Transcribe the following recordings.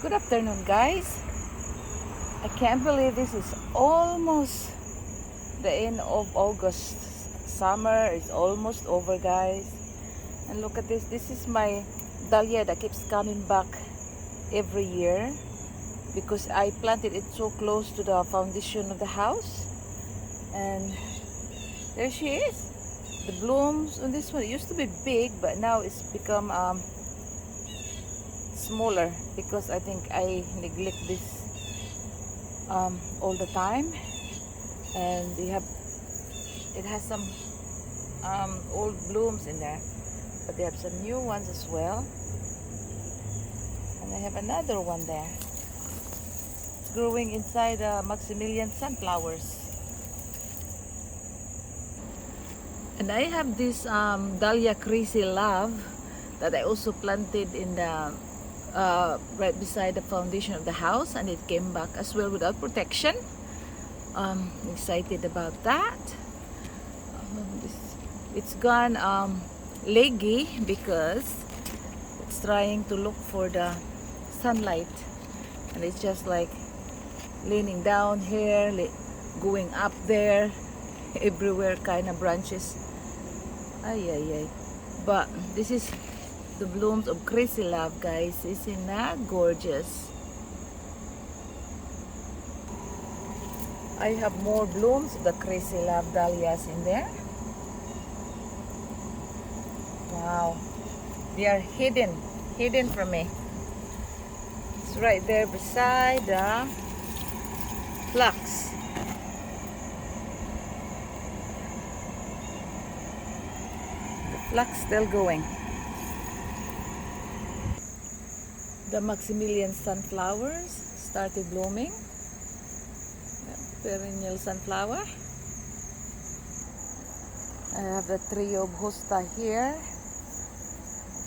Good afternoon, guys. I can't believe this is almost the end of August. Summer is almost over, guys. And look at this. This is my dahlia that keeps coming back every year because I planted it so close to the foundation of the house. And there she is. The blooms on this one, it used to be big, but now it's become smaller because I think I neglect this all the time. And it has some old blooms in there, but they have some new ones as well. And I have another one there. It's growing inside Maximilian sunflowers. And I have this Dahlia Crazy Love that I also planted in the right beside the foundation of the house, and it came back as well without protection. Excited about that. It's gone leggy because it's trying to look for the sunlight, and it's just like leaning down here, going up there, everywhere kind of branches. Ay. But this is the blooms of Crazy Love, guys. Isn't that gorgeous? I have more blooms of the Crazy Love dahlias in there. Wow. They are hidden from me. It's right there beside the phlox. The phlox still going. The Maximilian sunflowers started blooming. Perennial sunflower. I have the trio of hosta here.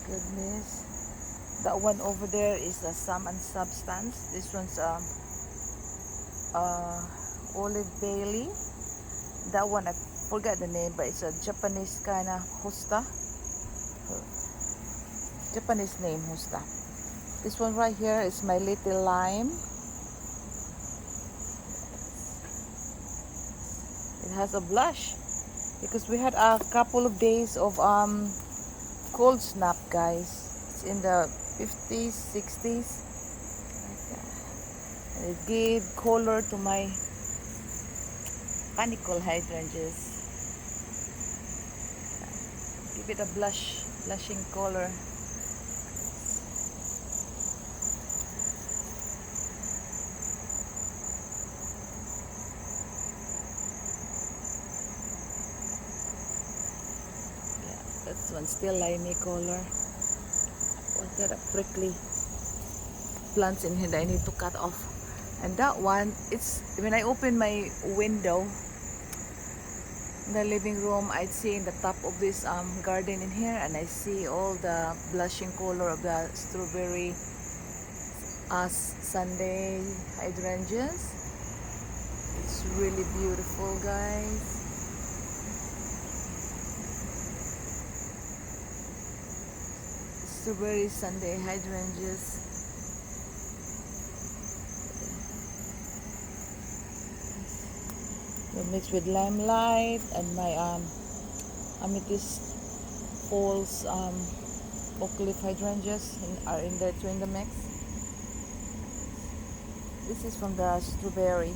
Goodness. That one over there is a Sum and Substance. This one's Olive Bailey. That one I forgot the name, but it's a Japanese kind of hosta. Japanese name hosta. This one right here is my Little Lime. It has a blush because we had a couple of days of cold snap, guys. It's in the 50s, 60s. And it gave color to my panicle hydrangeas. Give it a blushing color. This one still limey color. What's that? Prickly plants in here that I need to cut off. And that one, it's when I open my window in the living room, I'd see in the top of this garden in here, and I see all the blushing color of the strawberry Sunday hydrangeas. It's really beautiful, guys. Strawberry Sunday hydrangeas. They're mixed with limelight and my amethyst falls oak leaf hydrangeas are in there too in the mix. This is from the strawberry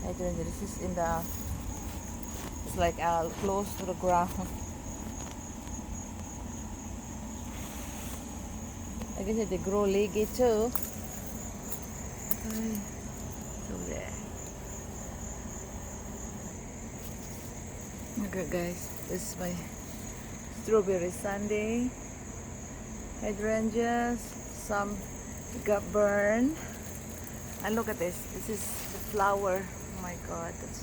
hydrangea. This is in the, it's like close to the ground. I guess they grow leggy too. So there. Okay, guys, this is my strawberry Sunday hydrangeas. Some got burned. And look at this. This is the flower. Oh my God, that's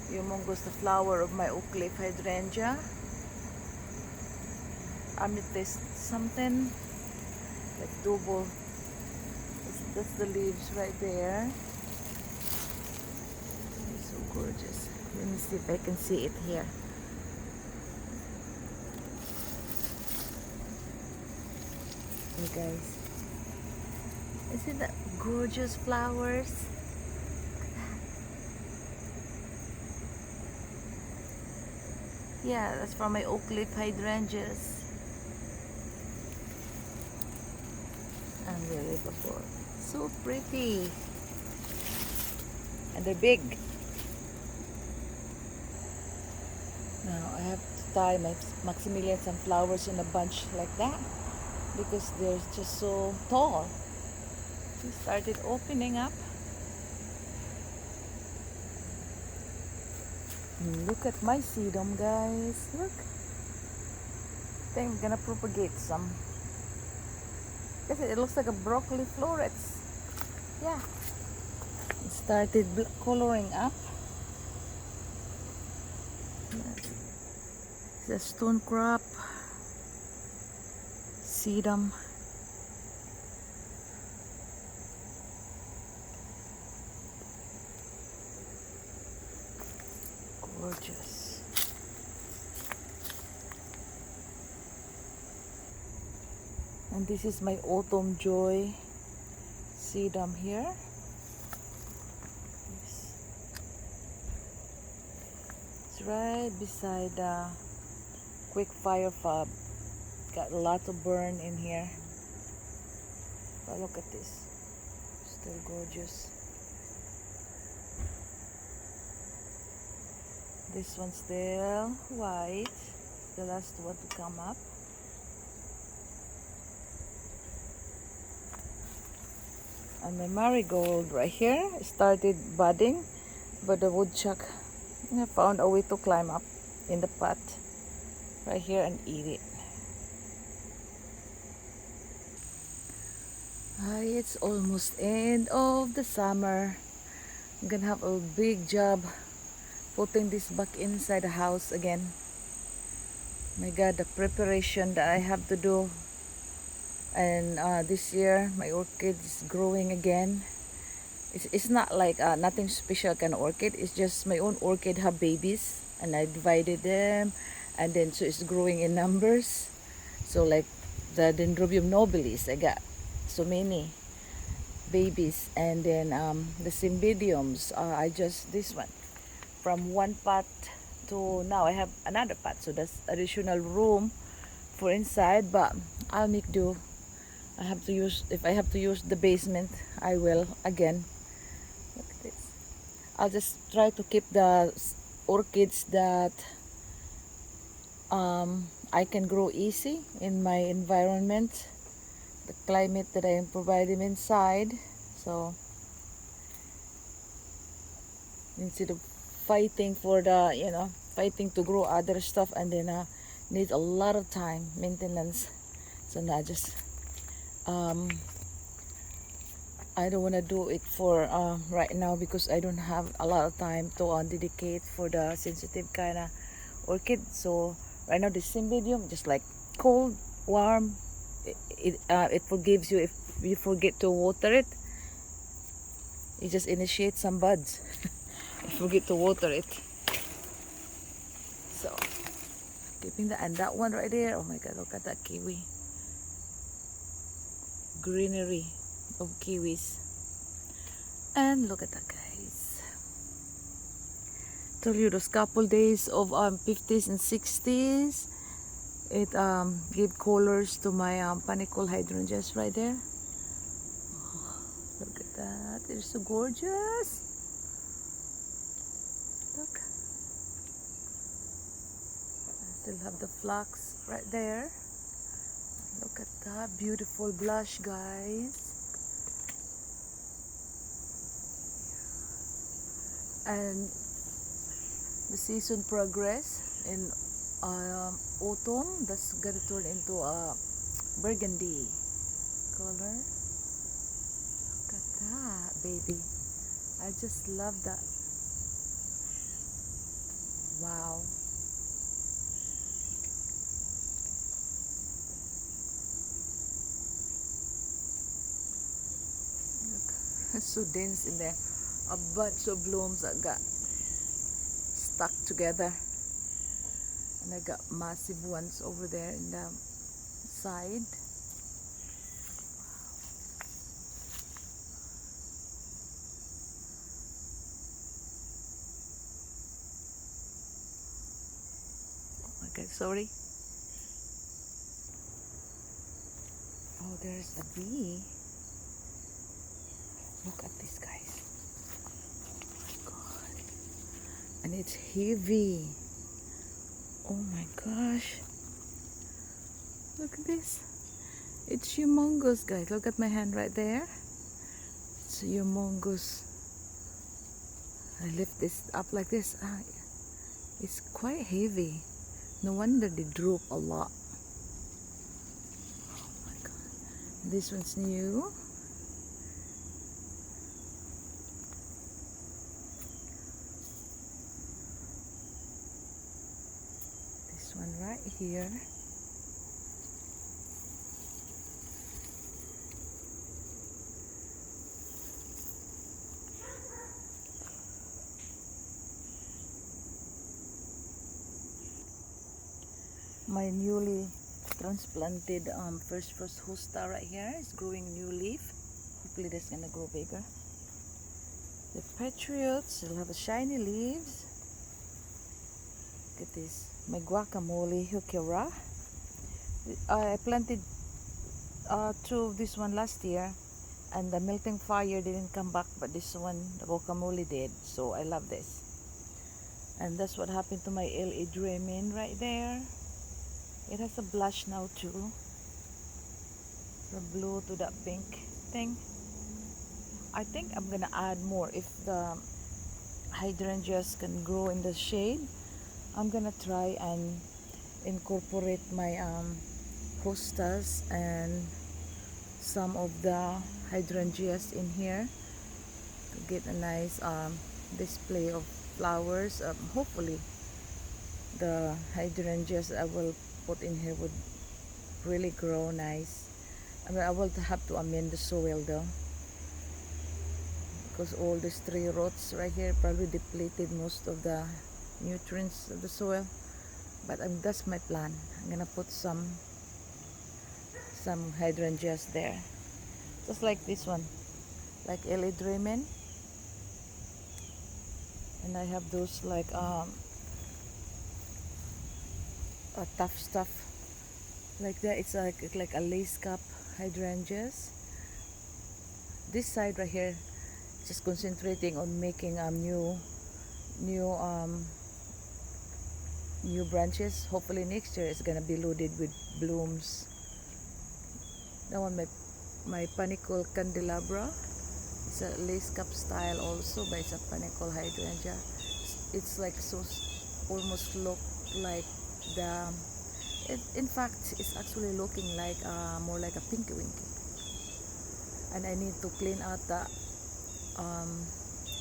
humongous. The flower of my oak leaf hydrangea. Amethyst something. Like double. That's the leaves right there. It's so gorgeous. Let me see if I can see it here. Okay, guys. Isn't that gorgeous flowers? Yeah, that's from my oak leaf hydrangeas. Unbelievable. So pretty. And they're big. Now I have to tie my Maximilian sunflowers in a bunch like that because they're just so tall. They started opening up. Look at my sedum, guys. Look. I think I'm gonna propagate some. It looks like a broccoli florets. Yeah. It started coloring up. It's a stone crop. Sedum. Gorgeous. And this is my autumn joy sedum here. It's right beside the quick fire fob. Got a lot to burn in here. But look at this. Still gorgeous. This one's still white. The last one to come up. And the marigold right here started budding, but the woodchuck found a way to climb up in the pot right here and eat it. It's almost end of the summer. I'm gonna have a big job putting this back inside the house again. My God, the preparation that I have to do. And this year my orchid is growing again. It's not like nothing special kind of orchid. It's just my own orchid have babies and I divided them, and then so it's growing in numbers. So like the Dendrobium nobilis, I got so many babies, and then the Cymbidiums, I just this one from one pot to now I have another pot, so that's additional room for inside, but I'll make do. I have to use, if I have to use the basement, I will again. Look at this. I'll just try to keep the orchids that I can grow easy in my environment, the climate that I am providing inside. So instead of fighting for the, fighting to grow other stuff, and then needs a lot of time, maintenance. So now just I don't want to do it for right now because I don't have a lot of time to dedicate for the sensitive kind of orchid. So right now the Cymbidium just like cold, warm. It forgives you if you forget to water it. You just initiate some buds. You forget to water it. So keeping that, and that one right there. Oh my God! Look at that kiwi. Greenery of kiwis, and look at that, guys. Told you those couple days of 50s and 60s, it gave colors to my panicle hydrangeas right there. Oh, look at that, they're so gorgeous. Look, I still have the phlox right there. Look at that beautiful blush, guys. And the season progress in autumn, that's gonna turn into a burgundy color. Look at that, baby. I just love that. Wow. Look, it's so dense in there. A bunch of blooms that got stuck together, and I got massive ones over there in the side. Sorry. Oh, there's a bee. Look at this, guys. Oh my god. And it's heavy. Oh my gosh. Look at this. It's humongous, guys. Look at my hand right there. It's humongous. I lift this up like this. It's quite heavy. No wonder they droop a lot. Oh my god. This one's new. This one right here. My newly transplanted first hosta right here is growing new leaf. Hopefully that's gonna grow bigger. The patriots will have a shiny leaves. Look at this. My guacamole heuchera. I planted two of this one last year, and the melting fire didn't come back, but this one, the guacamole, did. So I love this. And that's what happened to my L.A. Dreamin right there. It has a blush now too. From blue to that pink thing. I think I'm gonna add more if the hydrangeas can grow in the shade. I'm gonna try and incorporate my hostas and some of the hydrangeas in here to get a nice display of flowers. Hopefully the hydrangeas I will put in here would really grow nice. I mean, I will have to amend the soil though, because all these tree roots right here probably depleted most of the nutrients of the soil. But that's my plan. I'm gonna put some hydrangeas there, just like this one, like L.A. Dreamin. And I have those like tough stuff like that. It's like a lace cap hydrangeas. This side right here, just concentrating on making new branches. Hopefully next year it's gonna be loaded with blooms. That one, my panicle candelabra. It's a lace cap style also, but it's a panicle hydrangea. It's like so almost look like the. In fact, it's actually looking like more like a pinky winky. And I need to clean out the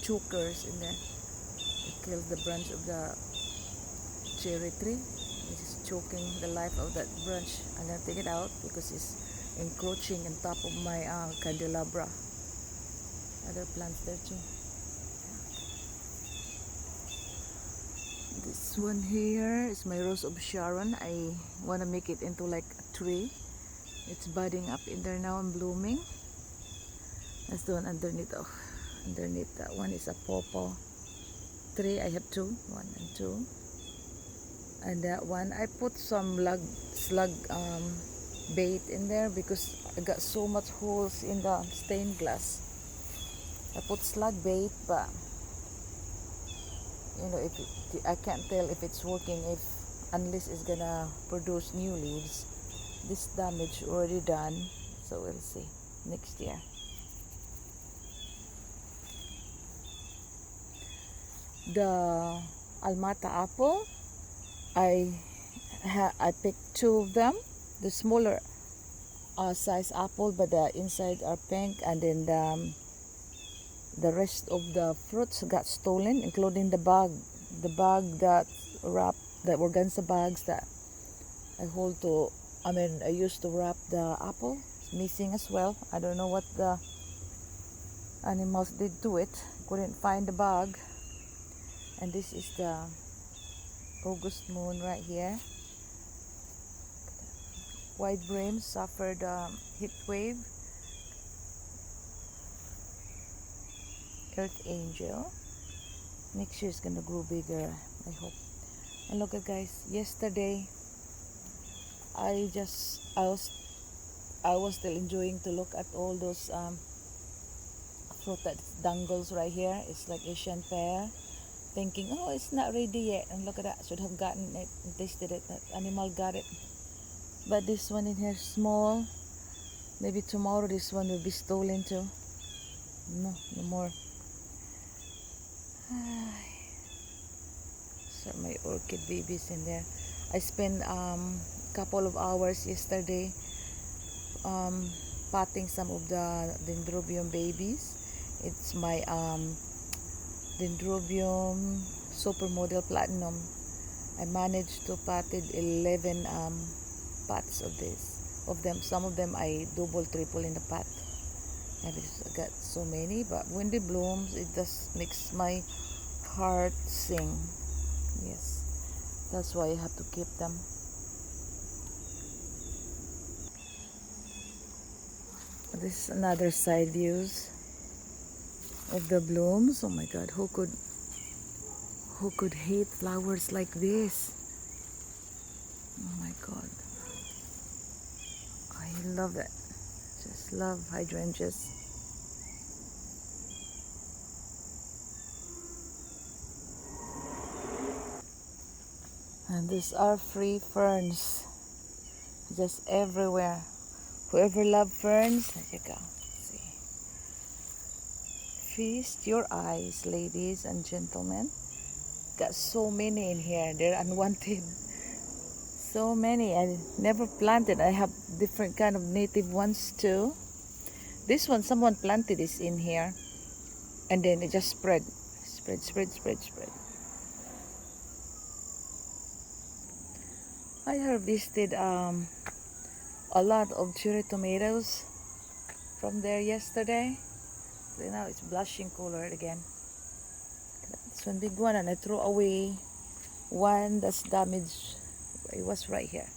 chokers in there. It kills the branch of the cherry tree. It is choking the life of that branch. I'm gonna take it out because it's encroaching on top of my candelabra. Other plants there too. This one here is my Rose of Sharon. I want to make it into like a tree. It's budding up in there now and blooming. That's the one underneath. Oh, underneath that one is a pawpaw tree. I have two, 1 and 2. And that one I put some slug bait in there because I got so much holes in the stained glass. I put slug bait, but you know, I can't tell if it's working unless it's gonna produce new leaves. This damage already done, so we'll see next year. The Almata apple, I picked 2 of them, the smaller size apple, but the inside are pink, and then the rest of the fruits got stolen, including the bag that wrapped the organza bags that I used to wrap the apple. It's missing as well. I don't know what the animals did to it. Couldn't find the bag. And this is the August moon right here. Wide brim suffered heat wave. Earth angel. Next year is gonna grow bigger, I hope. And look at guys, yesterday I was still enjoying to look at all those fruit that dangles right here. It's like Asian pear. Thinking, oh, it's not ready yet. And look at that. Should have gotten it and tasted it. That animal got it. But this one in here is small. Maybe tomorrow this one will be stolen too. No, no more. So my orchid babies in there. I spent couple of hours yesterday potting some of the dendrobium babies. It's my dendrobium supermodel platinum. I managed to potted 11 pots of them. Some of them I double triple in the pot. I got so many, but when they blooms it just makes my heart sing. Yes, that's why I have to keep them. This is another side views of the blooms. Oh my god, who could hate flowers like this? Oh my god, I love it. Just love hydrangeas. And these are free ferns just everywhere. Whoever loves ferns, there you go. See, feast your eyes, ladies and gentlemen. Got so many in here. They're unwanted. So many. I never planted. I have different kind of native ones too. This one, someone planted this in here, and then it just spread. I harvested a lot of cherry tomatoes from there yesterday. So now it's blushing colored again. That's one big one, and I threw away one that's damaged. It was right here.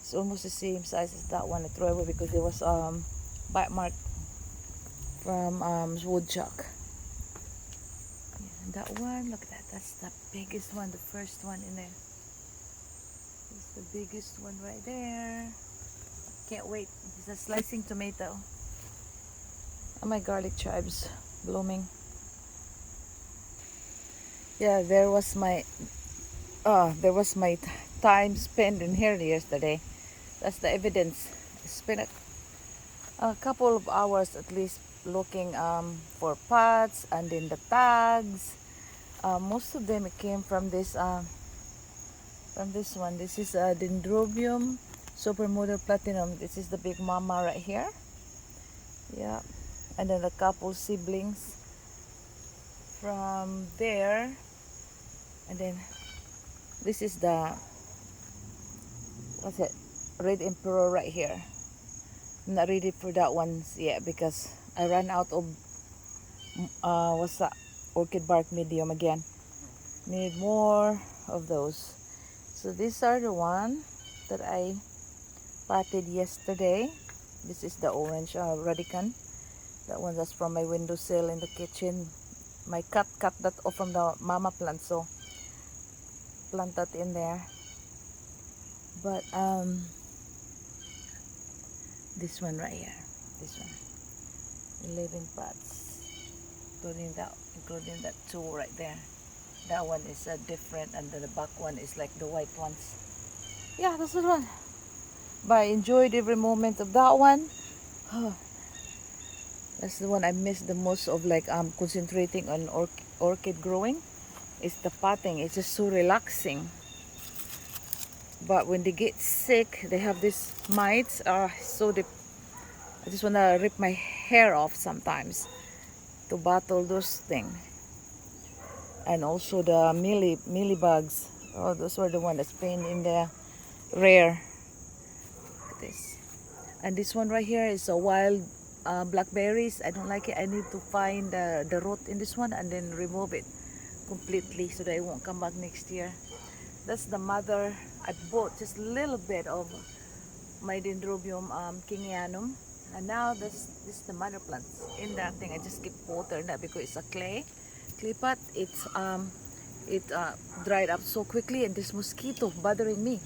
It's almost the same size as that one. I threw away because there was bite mark from woodchuck. And that one, look at that. That's the biggest one, the first one in there. It's the biggest one right there. Can't wait. It's a slicing tomato. And my garlic chives blooming. Yeah, there was my time spent in here yesterday. That's the evidence. I spent a couple of hours at least looking for pots and then the tags. Most of them came from this one. This is a Dendrobium supermodel platinum. This is the big mama right here. Yeah, and then a couple siblings from there, and then this is the what's it, red emperor right here. I'm not ready for that one yet because I ran out of what's that, orchid bark medium again. Need more of those. So these are the one that I potted yesterday. This is the orange radicant. That one that's from my windowsill in the kitchen. My cat cut that off from the mama plant, so plant that in there. But this one right here, this one, 11 pots, including that two right there. That one is different, and then the back one is like the white ones. Yeah, that's the one. But I enjoyed every moment of that one. That's the one I miss the most of, like concentrating on orchid growing. It's the potting. It's just so relaxing. But when they get sick, they have these mites. So I just wanna rip my hair off sometimes to battle those things. And also the mealybugs. Oh, those were the ones that's pain in the rear. Look at this. And this one right here is a wild blackberries. I don't like it. I need to find the root in this one and then remove it completely so that it won't come back next year. That's the mother. I bought just a little bit of my Dendrobium kingianum, and now this is the mother plants in that thing. I just keep watering that because it's a clay pot. It dried up so quickly, and this mosquito bothering me.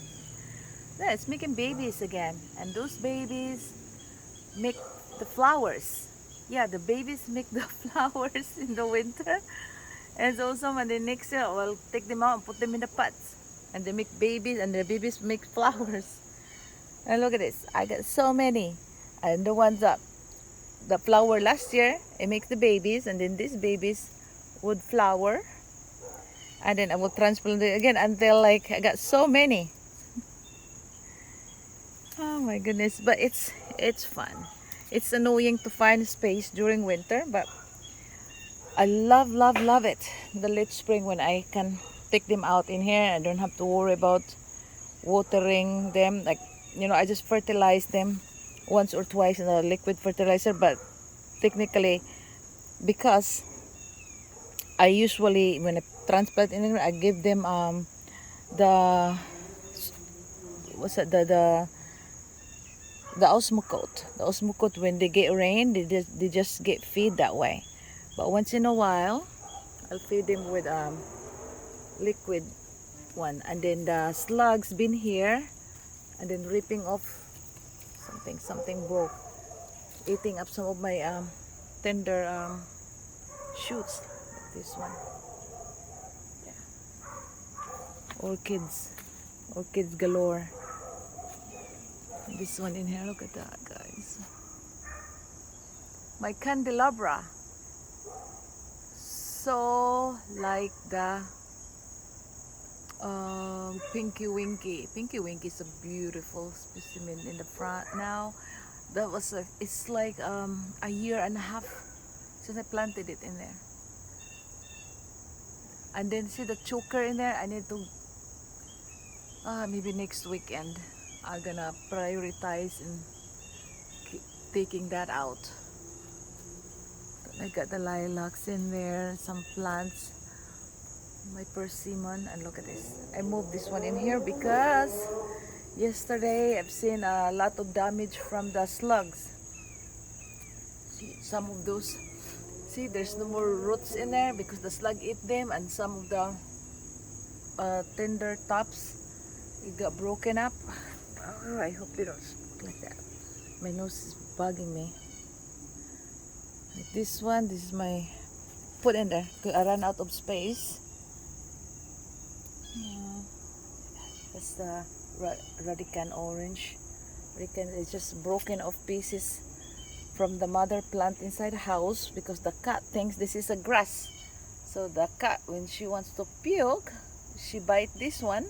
Yeah, it's making babies again. And those babies make the flowers. Yeah, the babies make the flowers in the winter. And also when the next year, I'll take them out and put them in the pots. And they make babies and the babies make flowers. And look at this. I got so many. And the ones that the flower last year, it makes the babies. And then these babies would flower. And then I will transplant it again until like I got so many. Oh my goodness. But it's fun. It's annoying to find space during winter, but I love it. The late spring when I can take them out in here. I don't have to worry about watering them. Like, I just fertilize them once or twice in a liquid fertilizer. But technically, because I usually, when I transplant in here, I give them the what's that the osmocote. The osmocote, when they get rain, they just get feed that way. But once in a while, I'll feed them with liquid one. And then the slugs been here and then ripping off something broke, eating up some of my tender shoots. Like this one. Yeah. Orchids galore. And this one in here, look at that, guys. My candelabra. So like the Pinky Winky. Pinky Winky is a beautiful specimen in the front now. It's like a year and a half since I planted it in there. And then see the choker in there. I need to maybe next weekend I'm gonna prioritize in taking that out. I got the lilacs in there, some plants, my persimmon, and look at this. I moved this one in here because yesterday I've seen a lot of damage from the slugs. See, some of those, see, there's no more roots in there because the slug ate them, and some of the tender tops, it got broken up. Oh, I hope they don't look like that. My nose is bugging me. Like this one, this is my put in there because I ran out of space. That's the Radican orange. Radican is just broken off pieces from the mother plant inside the house because the cat thinks this is a grass. So the cat, when she wants to puke, she bites this one.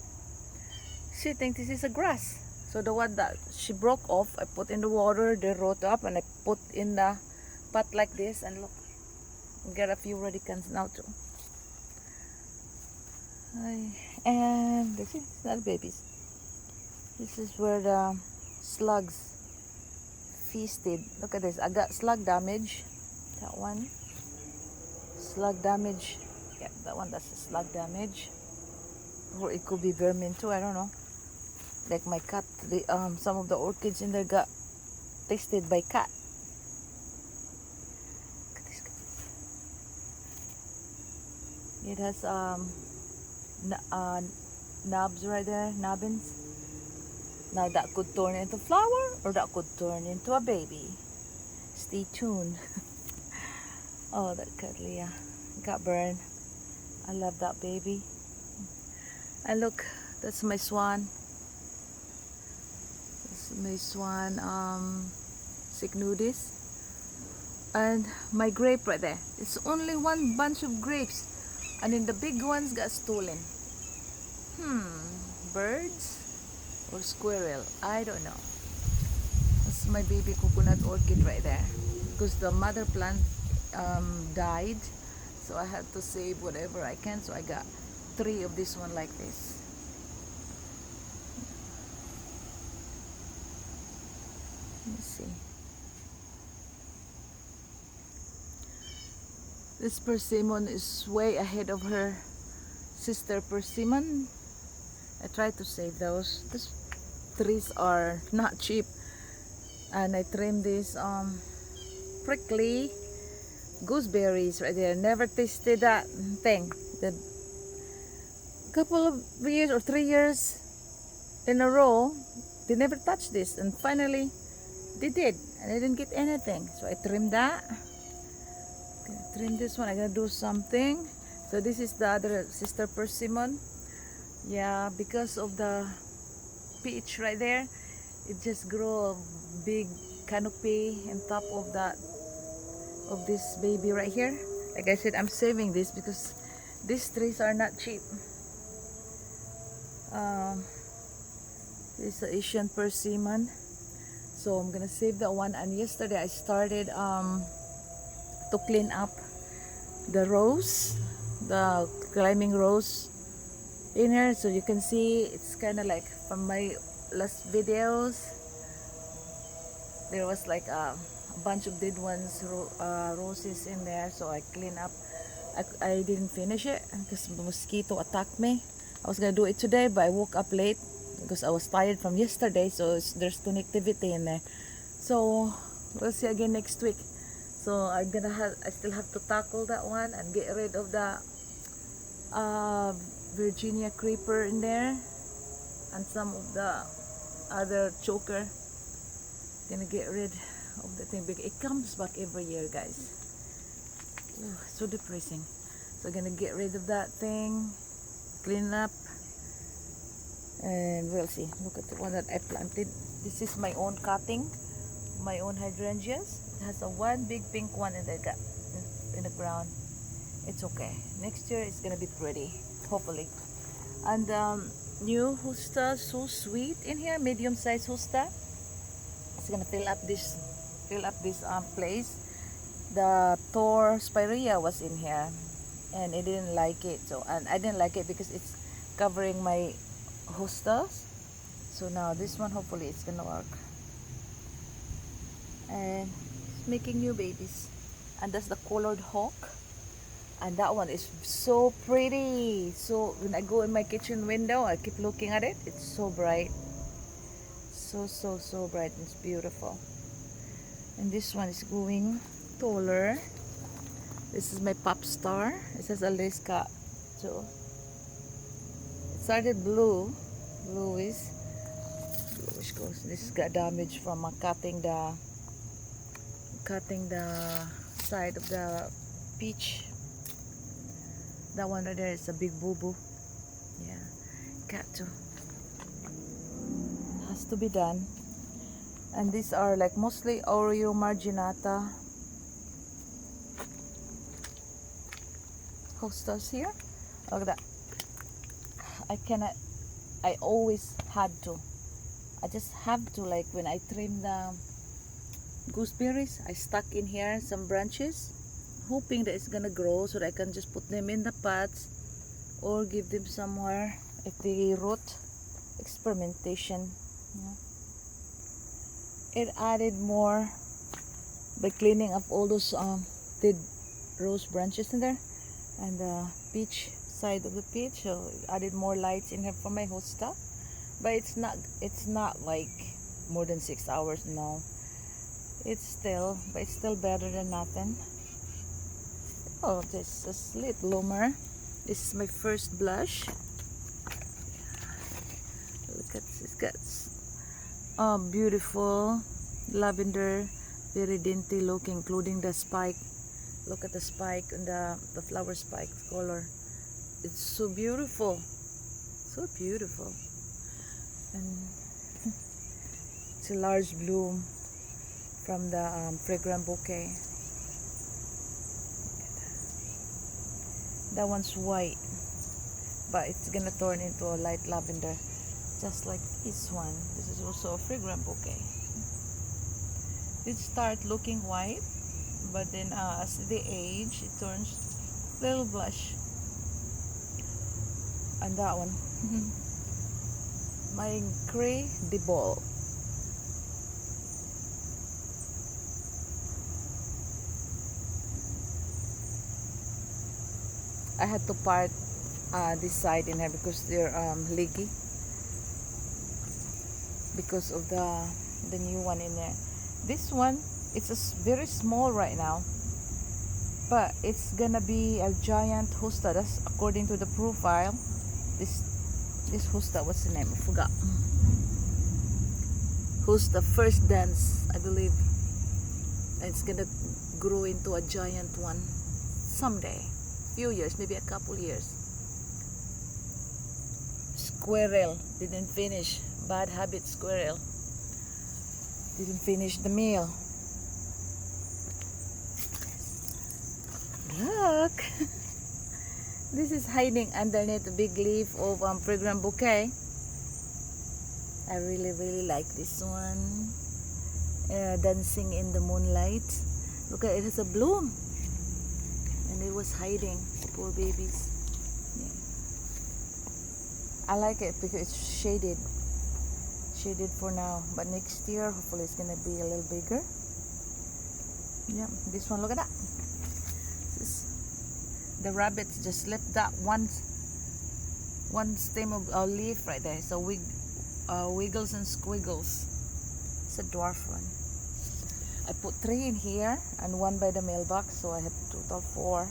She thinks this is a grass. So the one that she broke off, I put in the water, they rot up, and I put in the pot like this, and look, get a few radicans now too. And this is not babies. This is where the slugs feasted. Look at this. I got slug damage. That one. Slug damage. Yeah, that one, that's a slug damage. Or it could be vermin too, I don't know. Like my cat, some of the orchids in there got tasted by cat. It has knobs right there, nubbins. Now that could turn into flower or that could turn into a baby. Stay tuned. Oh, that Cattleya got burned. I love that baby. And look, that's my swan. That's my swan, Cycnudis. And my grape right there. It's only one bunch of grapes. And then the big ones got stolen. Birds or squirrel? I don't know. That's my baby coconut orchid right there. Because the mother plant died. So I had to save whatever I can. So I got 3 of this one like this. Let me see. This persimmon is way ahead of her sister persimmon. I tried to save those. These trees are not cheap. And I trimmed these prickly gooseberries right there. Never tasted that thing. The couple of years or 3 years in a row. They never touched this, and finally they did, and I didn't get anything. So I trimmed that. Gonna trim this one. I'm gonna do something. So this is the other sister persimmon. Yeah, because of the peach right there, it just grew a big canopy on top of that, of this baby right here. Like I said, I'm saving this because these trees are not cheap. Um, this is the Asian persimmon. So I'm gonna save that one. And yesterday I started to clean up the rose, the climbing rose in here. So you can see it's kind of like from my last videos, there was like a bunch of dead ones, roses in there. So I clean up. I didn't finish it because the mosquito attacked me. I was gonna do it today, but I woke up late because I was tired from yesterday. So there's connectivity in there. So we'll see again next week. So I still have to tackle that one and get rid of the Virginia creeper in there and some of the other choker. Gonna get rid of the thing because it comes back every year, guys. Ooh, so depressing. So I'm gonna get rid of that thing, clean up, and we'll see. Look at the one that I planted. This is my own cutting, my own hydrangeas. It has a one big pink one in the ground. It's okay. Next year it's gonna be pretty, hopefully. And new hosta, so sweet in here, medium size hosta. It's gonna fill up this place. The Thor spirea was in here, and I didn't like it. So, and I didn't like it because it's covering my hostas. So now this one, hopefully it's gonna work. And it's making new babies. And that's the colored hawk. And that one is so pretty. So when I go in my kitchen window, I keep looking at it. It's so bright. So bright. It's beautiful. And this one is going taller. This is my pop star. It says Alaska too. It started bluish goes. This got damage from cutting the side of the peach. That one right there is a big boo-boo. Yeah, got to. Has to be done. And these are like mostly Oreo marginata hostas here. Look at that. I always had to. I just have to, like when I trim the gooseberries, I stuck in here some branches, hoping that it's gonna grow so that I can just put them in the pots or give them somewhere if they root. Experimentation. Yeah. It added more by cleaning up all those dead rose branches in there and the peach side of the peach. So it added more lights in here for my hosta. But it's not like more than 6 hours now. It's still better than nothing. Oh, this is late bloomer. This is my first blush. Look at this, guys. Oh, beautiful lavender, very dainty looking, including the spike. Look at the spike and the flower spike color. It's so beautiful, so beautiful. And it's a large bloom from the fragrant bouquet. That one's white, but it's gonna turn into a light lavender, just like this one. This is also a fragrant bouquet. It start looking white, but then as they age, it turns little blush. And that one, my Grey de Ball. I had to part this side in here because they're leggy because of the new one in there. This one, it's very small right now, but it's gonna be a giant hosta. That's according to the profile. This hosta, what's the name? I forgot. host the first dance, I believe. And it's gonna grow into a giant one someday. Few years, maybe a couple years. Squirrel didn't finish. Bad habit squirrel. Didn't finish the meal. Look! This is hiding underneath a big leaf of fragrant bouquet. I really like this one. Dancing in the moonlight. Look at it, has a bloom. And it was hiding. Poor babies. Yeah. I like it because it's shaded. Shaded for now. But next year, hopefully it's going to be a little bigger. Yeah, this one, look at that. The rabbits just left that one stem of a leaf right there. So wiggles and squiggles. It's a dwarf one. I put 3 in here and 1 by the mailbox, so I have total 4.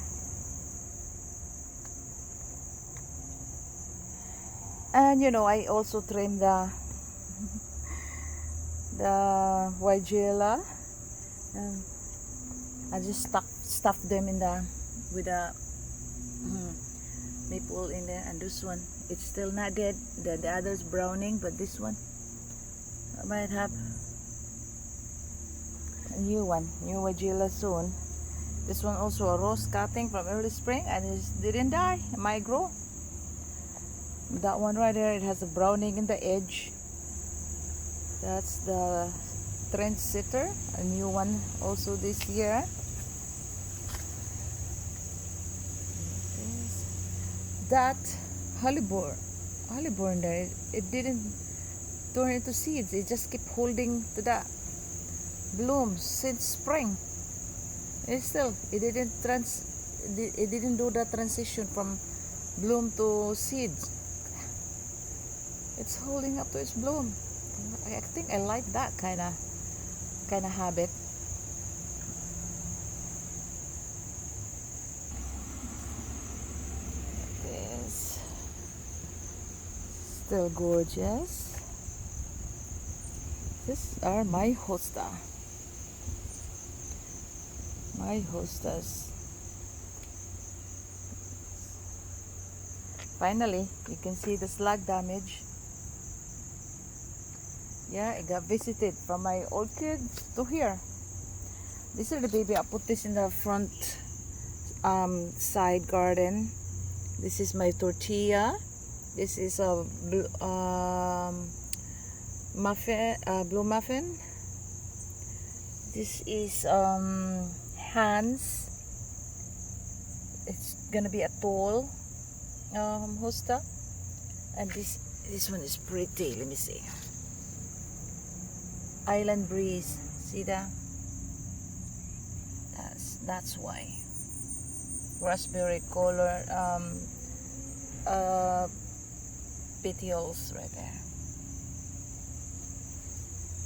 And you know, I also trimmed the Weigela, and I just stuffed them in with a maple in there. And this one, it's still not dead. The other's browning, but this one I might have a new Weigela soon. This one also a rose cutting from early spring, and it didn't die. It might grow. That one right there, it has a browning in the edge. That's the Trendsetter, a new one also this year. That Hollyborn there, it didn't turn into seeds. It just kept holding to the blooms since spring. It didn't do the transition from bloom to seeds. It's holding up to its bloom. I think I like that kind of habit. This still gorgeous. These are my hosta. My hostas. Finally, you can see the slug damage. Yeah, it got visited from my orchids to here. These are the baby. I put this in the front side garden. This is my tortilla. This is a blue muffin. This is Hans. It's gonna be a tall hosta, and this one is pretty. Let me see. Island Breeze. See that? That's why. Raspberry color petioles right there.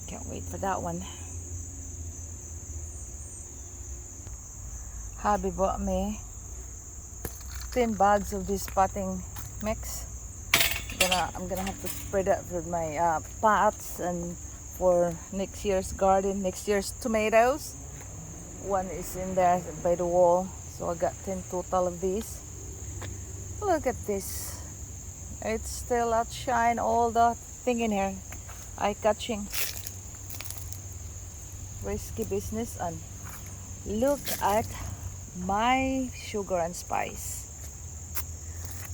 Can't wait for that one. Hubby bought me 10 bags of this potting mix. I'm gonna have to spread that for my pots and for next year's garden, next year's tomatoes. One is in there by the wall, so I got 10 total of these. Look at this. It's still outshine all the thing in here. Eye-catching. Risky business. And look at my sugar and spice.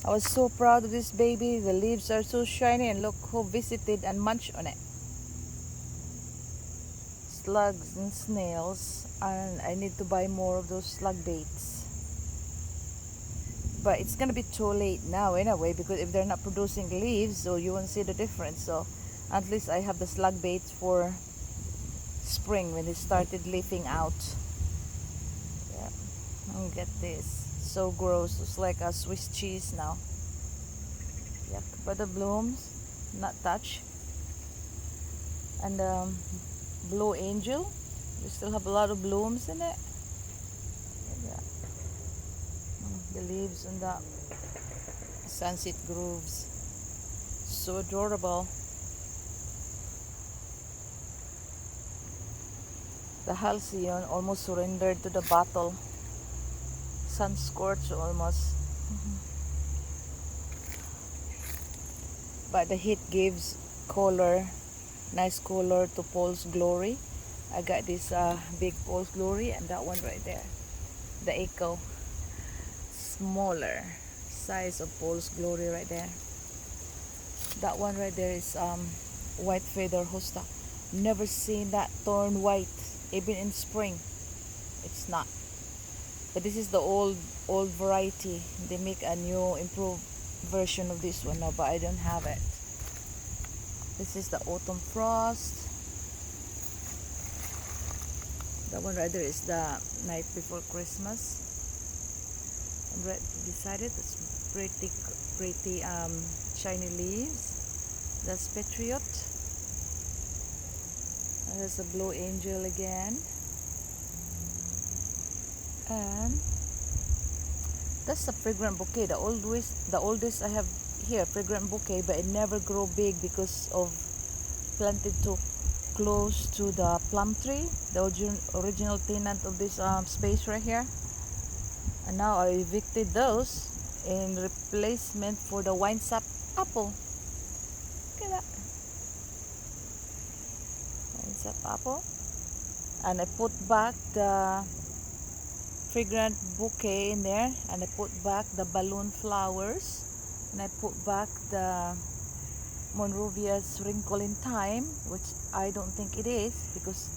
I was so proud of this baby. The leaves are so shiny, and look who visited and munched on it. Slugs and snails, and I need to buy more of those slug baits. But it's gonna be too late now anyway, because if they're not producing leaves, so you won't see the difference. So at least I have the slug baits for spring when it started leafing out. Yeah, look at this. So gross. It's like a Swiss cheese now. Yep, but the blooms not touched. And Blue Angel, we still have a lot of blooms in it. Yeah. The leaves and the sunset groves, so adorable. The halcyon almost surrendered to the battle. Sun scorched almost. But the heat gives color, nice color to Paul's Glory. I got this big Paul's Glory and that one right there. The Echo. Smaller size of Paul's Glory right there. That one right there is white feather hosta. Never seen that turn white even in spring. It's not. But this is the old variety. They make a new improved version of this one now, but I don't have it. This is the autumn frost. That one right there is the night before Christmas. And right beside it, it's pretty shiny leaves. That's Patriot. And there's a Blue Angel again. And that's a fragrant bouquet. The oldest I have here, fragrant bouquet, but it never grow big because of planted too close to the plum tree, the original tenant of this space right here. And now I evicted those in replacement for the wine sap apple. Look at that. Wine sap apple. And I put back the fragrant bouquet in there, and I put back the balloon flowers, and I put back the Monrovia's Wrinkle in Time, which I don't think it is, because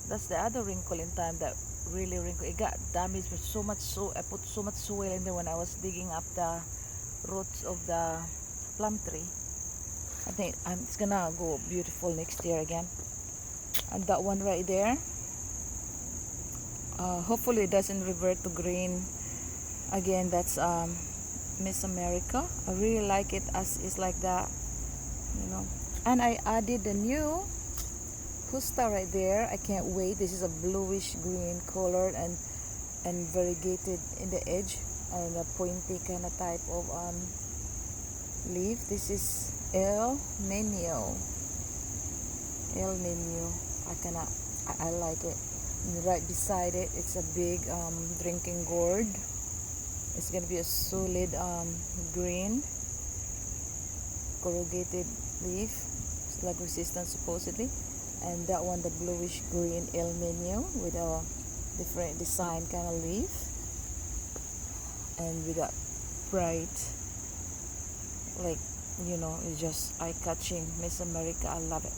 that's the other wrinkle in time that really wrinkle. It got damaged with so much, so I put so much soil in there when I was digging up the roots of the plum tree. I think it's gonna go beautiful next year again. And that one right there, hopefully it doesn't revert to green again. That's Miss America. I really like it as is like that, you know. And I added the new hosta right there. I can't wait. This is a bluish green color and variegated in the edge and a pointy kind of type of leaf. This is El Nino. El Nino. I like it. And right beside it, it's a big drinking gourd. It's gonna be a solid green corrugated leaf, slug resistant supposedly. And that one, the bluish green El Nino with a different design kind of leaf, and with that bright, like, you know, it's just eye-catching Miss America. I love it.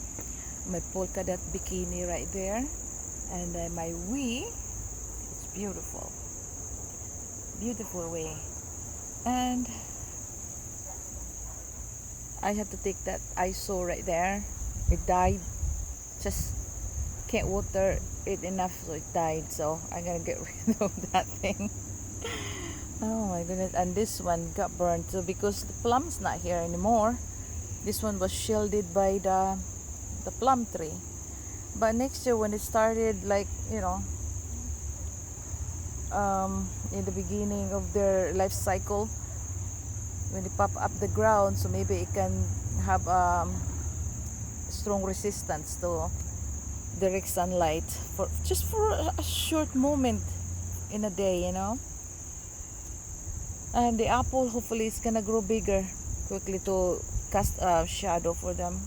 My polka dot bikini right there, and my wee. It's beautiful, beautiful way. And I had to take that ISO right there. It died. Just can't water it enough, so it died. So I'm gonna get rid of that thing. Oh my goodness. And this one got burned, so because the plum's not here anymore, this one was shielded by the plum tree. But next year when it started, like, you know, in the beginning of their life cycle, when they pop up the ground, so maybe it can have strong resistance to direct sunlight for just for a short moment in a day, you know. And the apple hopefully is gonna grow bigger quickly to cast a shadow for them.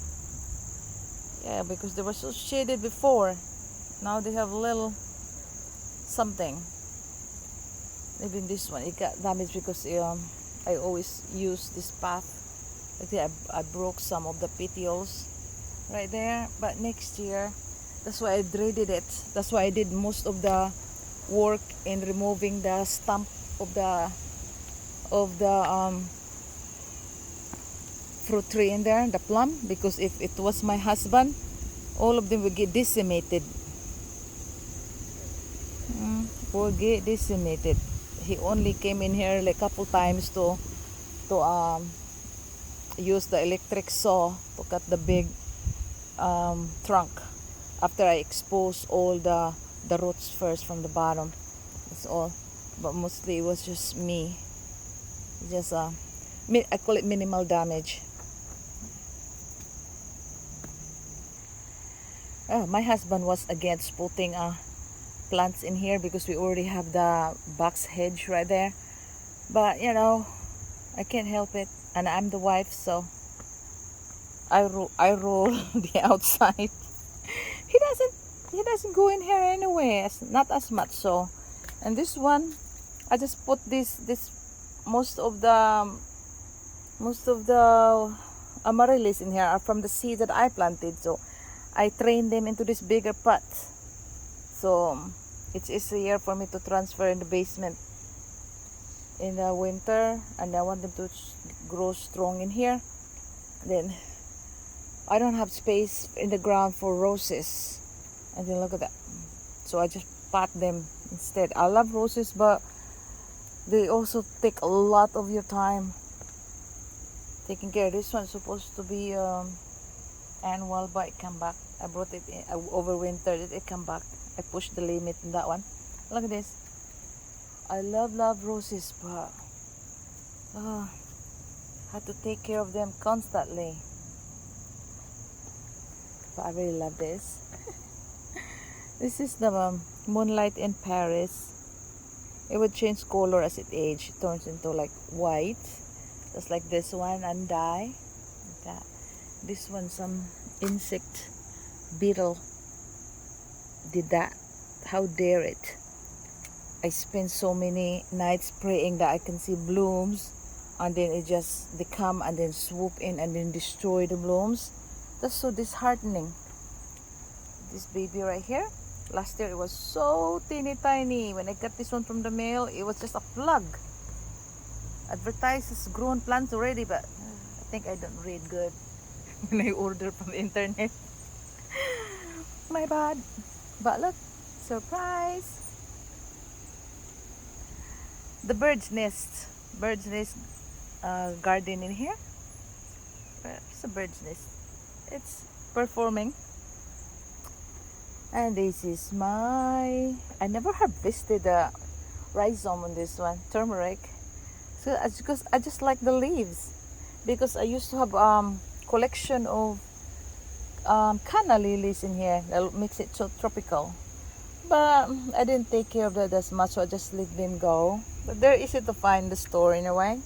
Yeah, because they were so shaded before. Now they have little something. Even this one, it got damaged because I always use this path. I broke some of the petioles right there. But next year, that's why I dreaded it. That's why I did most of the work in removing the stump of the fruit tree in there, the plum, because if it was my husband, all of them would get decimated. Will get decimated. He only came in here like a couple times to use the electric saw to cut the big trunk after I expose all the roots first from the bottom. That's all. But mostly it was just me. Just I call it minimal damage. My husband was against putting plants in here because we already have the box hedge right there. But you know, I can't help it, and I'm the wife, so I roll the outside. He doesn't he doesn't go in here anyway, not as much. So, and this one, I just put this most of the amaryllis in here are from the seed that I planted. So I trained them into this bigger pot. So it's easier for me to transfer in the basement in the winter, and I want them to grow strong in here. Then I don't have space in the ground for roses, and then look at that. So I just pot them instead. I love roses, but they also take a lot of your time taking care. This one's supposed to be annual, but it come back. I brought it in, over winter. It come back. I pushed the limit in that one. Look at this. I love roses, but had to take care of them constantly. But I really love this. This is the moonlight in Paris. It would change color as it ages. It turns into like white, just like this one, and die. Like that. This one, some insect beetle did that. How dare it? I spent so many nights praying that I can see blooms, and then they come and then swoop in and then destroy the blooms. That's so disheartening. This baby right here, last year it was so teeny tiny. When I got this one from the mail, it was just a plug. Advertised as grown plants already, but I think I don't read good when I order from the internet. My bad. But look, surprise! The bird's nest garden in here. It's a bird's nest. It's performing. And this is I never harvested the rhizome on this one, turmeric. So because I just like the leaves, because I used to have collection of canna lilies in here that makes it so tropical. But I didn't take care of that as much, so I just let them go. But they're easy to find in the store in a way.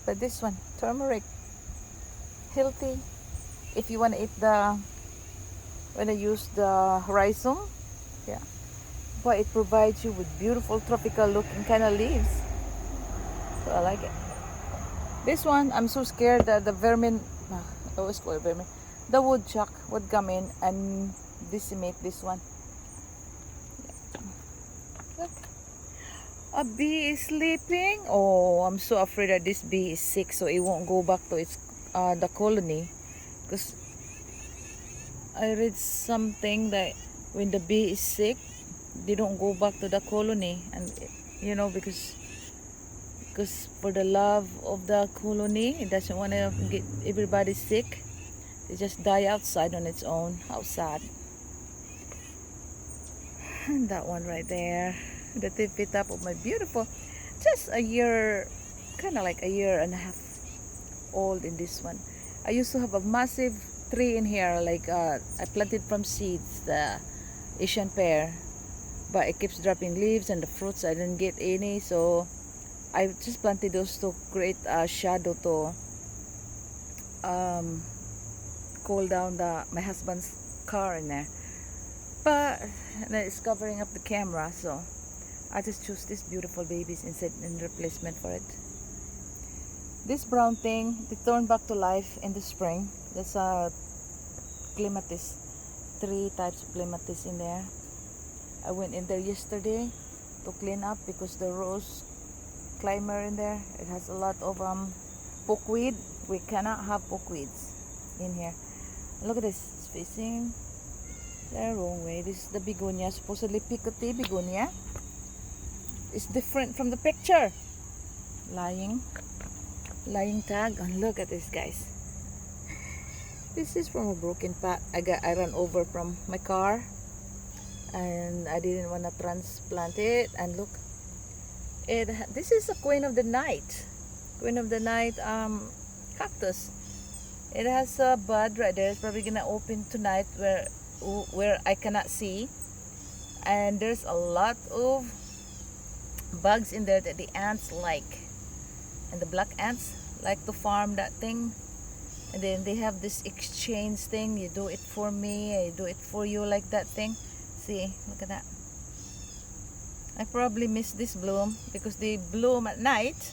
But this one, turmeric, healthy. If you want to eat when I use the rhizome, yeah. But it provides you with beautiful tropical looking kind of leaves. So I like it. This one, I'm so scared that the vermin, I always call it vermin, the woodchuck would come in and decimate this one. Look. A bee is sleeping. Oh, I'm so afraid that this bee is sick, so it won't go back to its the colony. Because I read something that when the bee is sick, they don't go back to the colony, and you know, because for the love of the colony, it doesn't want to get everybody sick. They just die outside on its own. How sad. And that one right there, the tippy top of my beautiful, just a year, kind of like a year and a half old in this one. I used to have a massive tree in here, like I planted from seeds, the Asian pear, but it keeps dropping leaves, and the fruits I didn't get any, so I just planted those to create a shadow to cool down my husband's car in there. But it's covering up the camera, so I just choose these beautiful babies instead in replacement for it. This brown thing, they turn back to life in the spring. There's a clematis, 3 types of clematis in there. I went in there yesterday to clean up because the rose climber in there, it has a lot of pokeweed. We cannot have pokeweeds in here. Look at this, it's facing the wrong way. This is the begonia, supposedly picote begonia. It's different from the picture. Lying tag. And look at this, guys. This is from a broken pot. I ran over from my car, and I didn't want to transplant it. And look, this is a queen of the night cactus. It has a bud right there. It's probably gonna open tonight where I cannot see. And there's a lot of bugs in there that the ants like. And the black ants like to farm that thing. And then they have this exchange thing. You do it for me, I do it for you, like that thing. See, look at that. I probably miss this bloom because they bloom at night.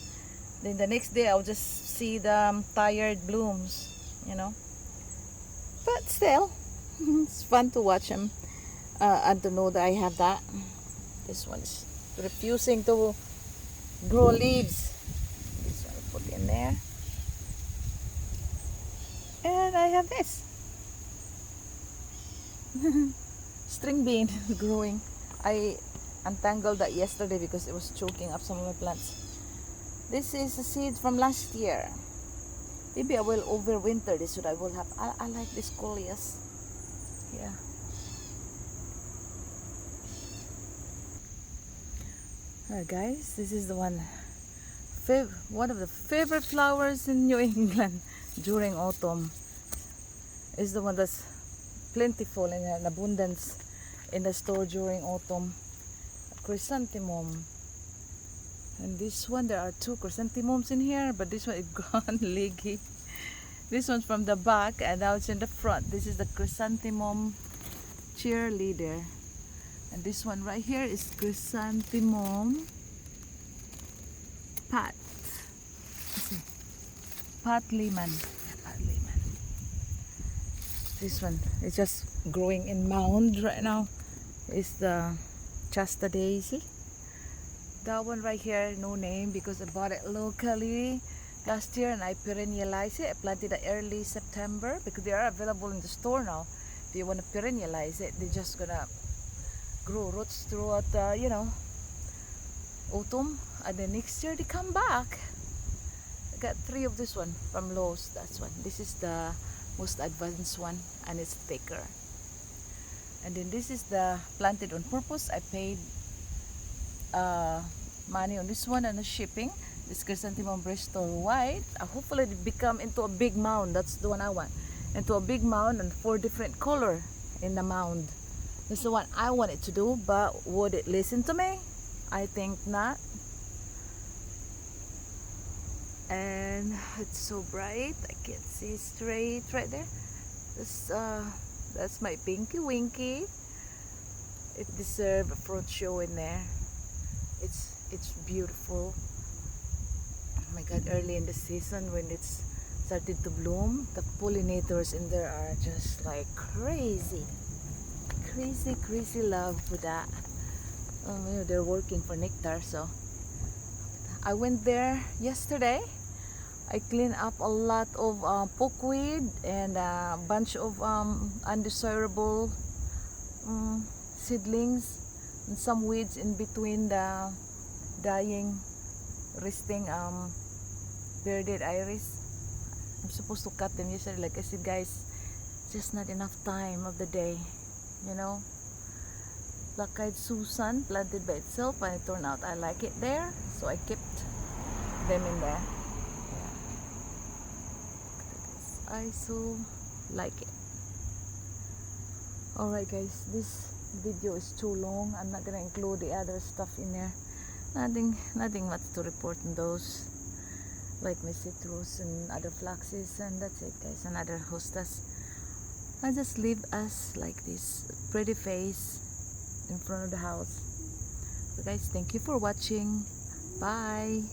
Then the next day I'll just see the tired blooms, you know. But still, it's fun to watch them and to know that I have that. This one's refusing to grow leaves. This one I put in there. And I have this. String bean growing. I untangled that yesterday because it was choking up some of my plants. This is a seed from last year. Maybe I will overwinter this so that I will have. I like this coleus. Yeah. Alright guys, this is the one of the favorite flowers in New England during autumn. It's the one that's plentiful and in abundance in the store during autumn. Chrysanthemum. And this one, there are two chrysanthemums in here, but this one is gone leggy. This one's from the back and now it's in the front. This is the chrysanthemum cheerleader. And this one right here is chrysanthemum Pat. Pat Lehman. Pat Lehman. This one is just growing in mound right now. It's the Chasta Daisy. That one right here, no name because I bought it locally last year and I perennialized it. I planted it early September because they are available in the store now. If you want to perennialize it, they're just gonna grow roots throughout autumn, and then next year they come back. I got 3 of this one from Lowe's. That's one. This is the most advanced one and it's thicker. And then this is the planted on purpose. I paid money on this one and the shipping. This chrysanthemum Bristol white. Hopefully it become into a big mound. That's the one I want. Into a big mound and 4 different color in the mound. That's the one I want it to do, but would it listen to me? I think not. And it's so bright, I can't see straight right there. That's my Pinky Winky. It deserves a front show in there. It's beautiful. Oh my God, early in the season when it's started to bloom, the pollinators in there are just like crazy. Crazy love for that. They're working for nectar, so I went there yesterday. I cleaned up a lot of pokeweed and a bunch of undesirable seedlings and some weeds in between the dying, resting bearded iris. I'm supposed to cut them yesterday. Like I said, guys, just not enough time of the day, you know. Black-eyed Susan planted by itself and it turned out I like it there, so I kept them in there. Yeah. I so like it. Alright guys, this video is too long. I'm not gonna include the other stuff in there. Nothing much to report on those, like my citrus and other flaxes, and that's it guys, and other hostas. I just leave us like this pretty face in front of the house. So guys, thank you for watching. Bye.